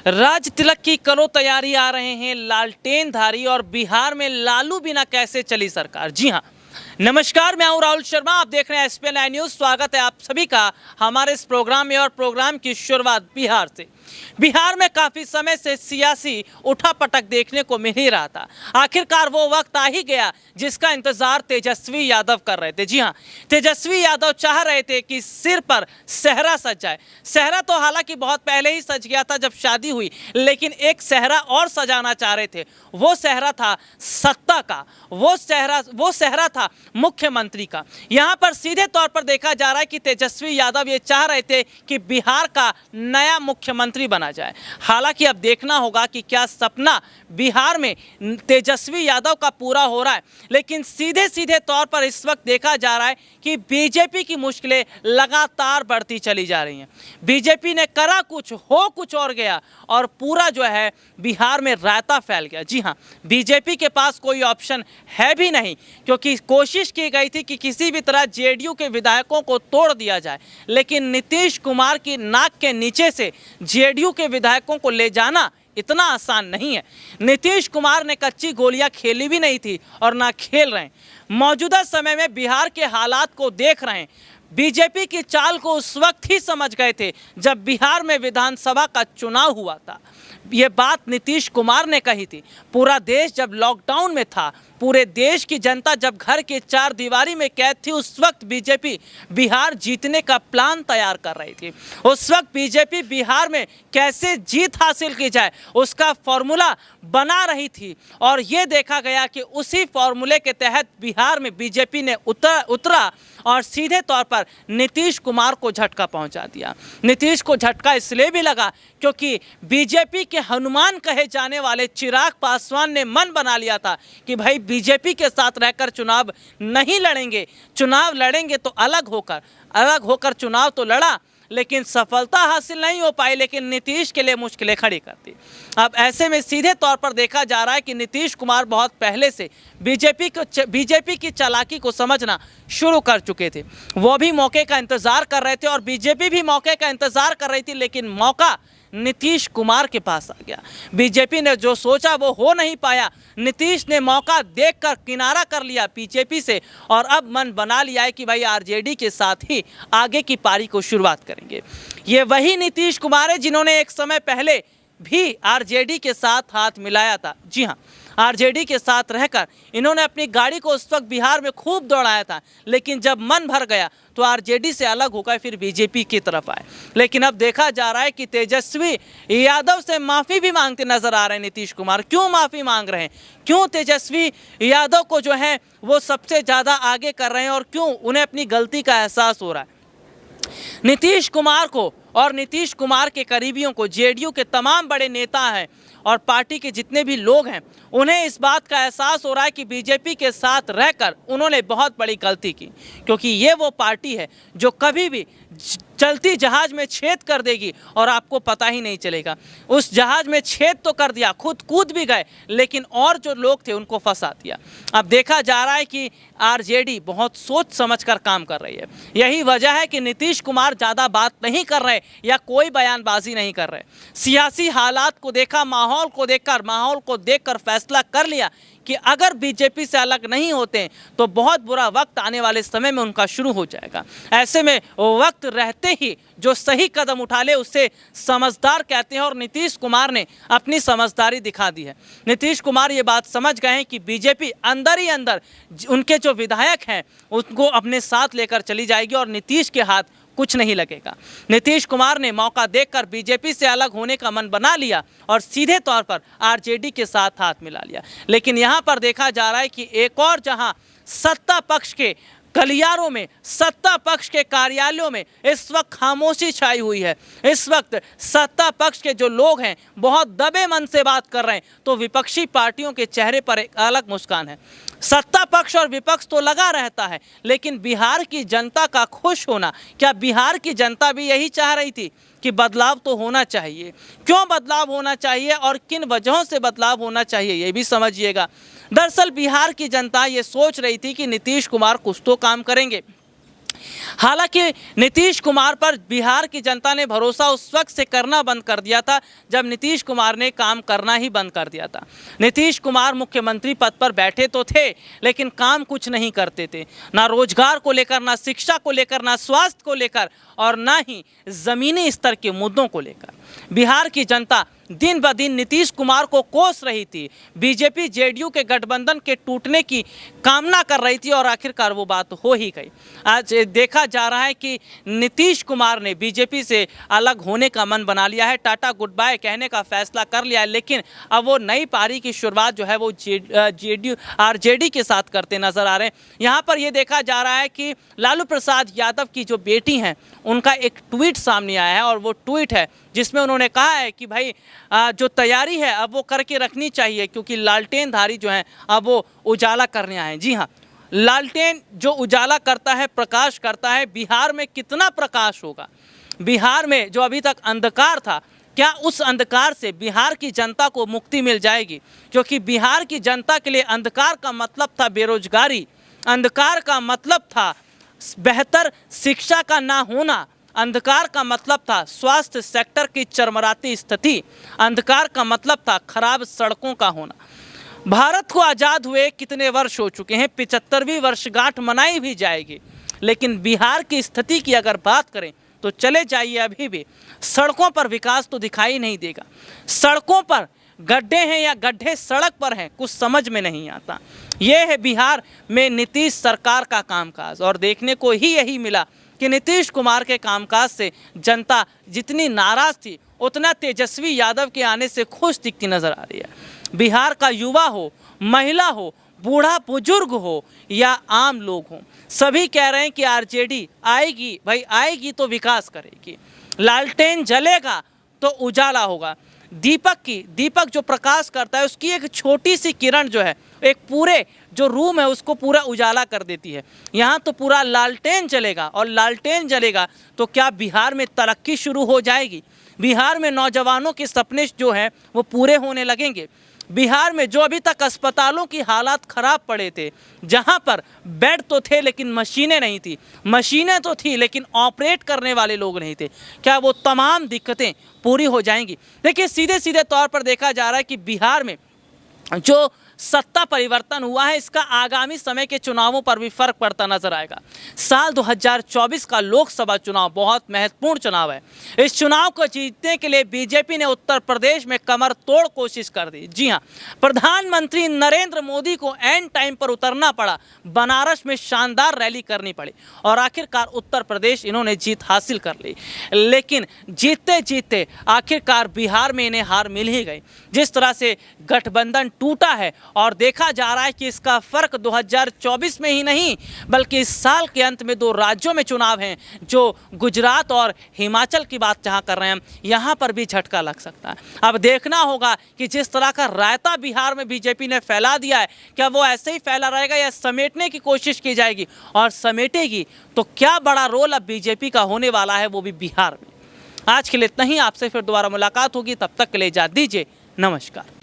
राज तिलक की करो तैयारी आ रहे हैं लालटेन धारी और बिहार में लालू बिना कैसे चली सरकार। जी हां, नमस्कार, मैं हूं राहुल शर्मा, आप देख रहे हैं SPN न्यूज़। स्वागत है आप सभी का हमारे इस प्रोग्राम में और प्रोग्राम की शुरुआत बिहार से। बिहार में काफी समय से सियासी उठापटक देखने को मिल ही रहा था। आखिरकार वो वक्त आ ही गया जिसका इंतजार तेजस्वी यादव कर रहे थे। जी हां, तेजस्वी यादव चाह रहे थे कि सिर पर सेहरा सज जाए। सेहरा तो हालांकि बहुत पहले ही सज गया था जब शादी हुई, लेकिन एक सेहरा और सजाना चाह रहे थे। वो सेहरा था सत्ता का, वो सेहरा था मुख्यमंत्री का। यहाँ पर सीधे तौर पर देखा जा रहा है कि तेजस्वी यादव ये चाह रहे थे कि बिहार का नया मुख्यमंत्री बना जाए। हालांकि अब देखना होगा कि क्या सपना बिहार में तेजस्वी यादव का पूरा हो रहा है। लेकिन सीधे सीधे तौर पर इस वक्त देखा जा रहा है कि बीजेपी की मुश्किलें लगातार बढ़ती चली जा रही हैं। बीजेपी ने करा कुछ, हो कुछ और गया और पूरा जो है बिहार में रायता फैल गया। जी हाँ, बीजेपी के पास कोई ऑप्शन है भी नहीं, क्योंकि कोशिश की गई थी कि किसी भी तरह जेडीयू के विधायकों को तोड़ दिया जाए, लेकिन नीतीश कुमार की नाक के नीचे से जेडीयू के विधायकों को ले जाना इतना आसान नहीं है। नीतीश कुमार ने कच्ची गोलियां खेली भी नहीं थी और ना खेल रहे हैं। मौजूदा समय में बिहार के हालात को देख रहे हैं। बीजेपी की चाल को उस वक्त ही समझ गए थे जब बिहार में विधानसभा का चुनाव हुआ था। ये बात नीतीश कुमार ने कही थी। पूरा देश जब लॉकडाउन में था, पूरे देश की जनता जब घर के चार दीवारी में कैद थी, उस वक्त बीजेपी बिहार जीतने का प्लान तैयार कर रही थी। उस वक्त बीजेपी बिहार में कैसे जीत हासिल की जाए उसका फॉर्मूला बना रही थी और ये देखा गया कि उसी फॉर्मूले के तहत बिहार में बीजेपी ने उतरा और सीधे तौर पर नीतीश कुमार को झटका पहुंचा दिया। नीतीश को झटका इसलिए भी लगा क्योंकि बीजेपी के हनुमान कहे जाने वाले चिराग पासवान ने मन बना लिया था कि भाई बीजेपी के साथ रहकर चुनाव नहीं लड़ेंगे, चुनाव लड़ेंगे तो अलग होकर चुनाव तो लड़ा, लेकिन सफलता हासिल नहीं हो पाई, लेकिन नीतीश के लिए मुश्किलें खड़ी कर दी। अब ऐसे में सीधे तौर पर देखा जा रहा है कि नीतीश कुमार बहुत पहले से बीजेपी की चालाकी को समझना शुरू कर चुके थे। वो भी मौके का इंतजार कर रहे थे और बीजेपी भी मौके का इंतजार कर रही थी, लेकिन मौका नीतीश कुमार के पास आ गया। बीजेपी ने जो सोचा वो हो नहीं पाया। नीतीश ने मौका देखकर किनारा कर लिया बीजेपी से और अब मन बना लिया है कि भाई आरजेडी के साथ ही आगे की पारी को शुरुआत करेंगे। ये वही नीतीश कुमार है जिन्होंने एक समय पहले भी आरजेडी के साथ हाथ मिलाया था। जी हाँ, आरजेडी के साथ रहकर इन्होंने अपनी गाड़ी को उस वक्त बिहार में खूब दौड़ाया था, लेकिन जब मन भर गया तो आरजेडी से अलग होकर फिर बीजेपी की तरफ आए। लेकिन अब देखा जा रहा है कि तेजस्वी यादव से माफ़ी भी मांगते नजर आ रहे हैं नीतीश कुमार। क्यों माफ़ी मांग रहे हैं, क्यों तेजस्वी यादव को जो है वो सबसे ज़्यादा आगे कर रहे हैं और क्यों उन्हें अपनी गलती का एहसास हो रहा है? नीतीश कुमार को और नीतीश कुमार के करीबियों को, जेडीयू के तमाम बड़े नेता हैं और पार्टी के जितने भी लोग हैं, उन्हें इस बात का एहसास हो रहा है कि बीजेपी के साथ रहकर उन्होंने बहुत बड़ी गलती की, क्योंकि ये वो पार्टी है जो कभी भी चलती जहाज में छेद कर देगी और आपको पता ही नहीं चलेगा। उस जहाज में छेद तो कर दिया, खुद कूद भी गए, लेकिन और जो लोग थे उनको फंसा दिया। अब देखा जा रहा है कि आरजेडी बहुत सोच समझकर काम कर रही है। यही वजह है कि नीतीश कुमार ज़्यादा बात नहीं कर रहे या कोई बयानबाजी नहीं कर रहे। सियासी हालात को देखा, माहौल को देखकर फैसला कर लिया कि अगर बीजेपी से अलग नहीं होते तो बहुत बुरा वक्त आने वाले समय में उनका शुरू हो जाएगा। ऐसे में वक्त रहते ही जो सही कदम उठा ले उसे समझदार कहते हैं और नीतीश कुमार ने अपनी समझदारी दिखा दी है। नीतीश कुमार ये बात समझ गए हैं कि बीजेपी अंदर ही अंदर उनके जो विधायक हैं उनको अपने साथ लेकर चली जाएगी और नीतीश के हाथ कुछ नहीं लगेगा। नीतीश कुमार ने मौका देखकर बीजेपी से अलग होने का मन बना लिया और सीधे तौर पर आरजेडी के साथ हाथ मिला लिया। लेकिन यहाँ पर देखा जा रहा है कि एक और जहाँ सत्ता पक्ष के गलियारों में, सत्ता पक्ष के कार्यालयों में इस वक्त खामोशी छाई हुई है। इस वक्त सत्ता पक्ष के जो लोग हैं बहुत दबे मन से बात कर रहे हैं, तो विपक्षी पार्टियों के चेहरे पर एक अलग मुस्कान है। सत्ता पक्ष और विपक्ष तो लगा रहता है, लेकिन बिहार की जनता का खुश होना, क्या बिहार की जनता भी यही चाह रही थी कि बदलाव तो होना चाहिए? क्यों बदलाव होना चाहिए और किन वजहों से बदलाव होना चाहिए, ये भी समझिएगा। दरअसल बिहार की जनता ये सोच रही थी कि नीतीश कुमार कुछ तो काम करेंगे। हालांकि नीतीश कुमार पर बिहार की जनता ने भरोसा उस वक्त से करना बंद कर दिया था जब नीतीश कुमार ने काम करना ही बंद कर दिया था। नीतीश कुमार मुख्यमंत्री पद पर बैठे तो थे लेकिन काम कुछ नहीं करते थे, ना रोजगार को लेकर, ना शिक्षा को लेकर, ना स्वास्थ्य को लेकर और ना ही ज़मीनी स्तर के मुद्दों को लेकर। बिहार की जनता दिन ब दिन नीतीश कुमार को कोस रही थी, बीजेपी जेडीयू के गठबंधन के टूटने की कामना कर रही थी और आखिरकार वो बात हो ही गई। आज देखा जा रहा है कि नीतीश कुमार ने बीजेपी से अलग होने का मन बना लिया है, टाटा गुड बाय कहने का फैसला कर लिया है, लेकिन अब वो नई पारी की शुरुआत जो है वो जेडीयू आरजेडी के साथ करते नजर आ रहे हैं। यहाँ पर ये देखा जा रहा है कि लालू प्रसाद यादव की जो बेटी हैं उनका एक ट्वीट सामने आया है और वो ट्वीट है जिसमें उन्होंने कहा है कि भाई जो तैयारी है अब वो करके रखनी चाहिए क्योंकि लालटेन धारी जो हैं अब वो उजाला करने आए हैं। जी हाँ, लालटेन जो उजाला करता है, प्रकाश करता है, बिहार में कितना प्रकाश होगा। बिहार में जो अभी तक अंधकार था, क्या उस अंधकार से बिहार की जनता को मुक्ति मिल जाएगी? क्योंकि बिहार की जनता के लिए अंधकार का मतलब था बेरोजगारी, अंधकार का मतलब था बेहतर शिक्षा का ना होना, अंधकार का मतलब था स्वास्थ्य सेक्टर की चरमराती स्थिति, अंधकार का मतलब था खराब सड़कों का होना। भारत को आज़ाद हुए कितने वर्ष हो चुके हैं, 75वीं वर्षगांठ मनाई भी जाएगी, लेकिन बिहार की स्थिति की अगर बात करें तो चले जाइए, अभी भी सड़कों पर विकास तो दिखाई नहीं देगा। सड़कों पर गड्ढे हैं या गड्ढे सड़क पर हैं, कुछ समझ में नहीं आता। ये है बिहार में नीतीश सरकार का कामकाज और देखने को ही यही मिला कि नीतीश कुमार के कामकाज से जनता जितनी नाराज थी उतना तेजस्वी यादव के आने से खुश दिखती नजर आ रही है। बिहार का युवा हो, महिला हो, बूढ़ा बुजुर्ग हो या आम लोग हों, सभी कह रहे हैं कि आरजेडी आएगी, भाई आएगी तो विकास करेगी, लालटेन जलेगा तो उजाला होगा। दीपक जो प्रकाश करता है उसकी एक छोटी सी किरण जो है एक पूरे जो रूम है उसको पूरा उजाला कर देती है। यहाँ तो पूरा लालटेन जलेगा और लालटेन जलेगा तो क्या बिहार में तरक्की शुरू हो जाएगी? बिहार में नौजवानों के सपने जो हैं वो पूरे होने लगेंगे। बिहार में जो अभी तक अस्पतालों की हालात ख़राब पड़े थे, जहां पर बेड तो थे लेकिन मशीनें नहीं थी, मशीनें तो थी लेकिन ऑपरेट करने वाले लोग नहीं थे, क्या वो तमाम दिक्कतें पूरी हो जाएंगी? देखिए, सीधे सीधे तौर पर देखा जा रहा है कि बिहार में जो सत्ता परिवर्तन हुआ है इसका आगामी समय के चुनावों पर भी फर्क पड़ता नजर आएगा। साल 2024 का लोकसभा चुनाव बहुत महत्वपूर्ण चुनाव है। इस चुनाव को जीतने के लिए बीजेपी ने उत्तर प्रदेश में कमर तोड़ कोशिश कर दी। जी हां, प्रधानमंत्री नरेंद्र मोदी को एंड टाइम पर उतरना पड़ा, बनारस में शानदार रैली करनी पड़ी और आखिरकार उत्तर प्रदेश इन्होंने जीत हासिल कर ली। लेकिन जीतते जीतते आखिरकार बिहार में इन्हें हार मिल ही गई। जिस तरह से गठबंधन टूटा है और देखा जा रहा है कि इसका फर्क 2024 में ही नहीं बल्कि इस साल के अंत में 2 राज्यों में चुनाव हैं, जो गुजरात और हिमाचल की बात जहां कर रहे हैं, यहां पर भी झटका लग सकता है। अब देखना होगा कि जिस तरह का रायता बिहार में बीजेपी ने फैला दिया है, क्या वो ऐसे ही फैला रहेगा या समेटने की कोशिश की जाएगी, और समेटेगी तो क्या बड़ा रोल अब बीजेपी का होने वाला है, वो भी बिहार में। आज के लिए इतना ही, आपसे फिर दोबारा मुलाकात होगी, तब तक के लिए इजाज़त दीजिए, नमस्कार।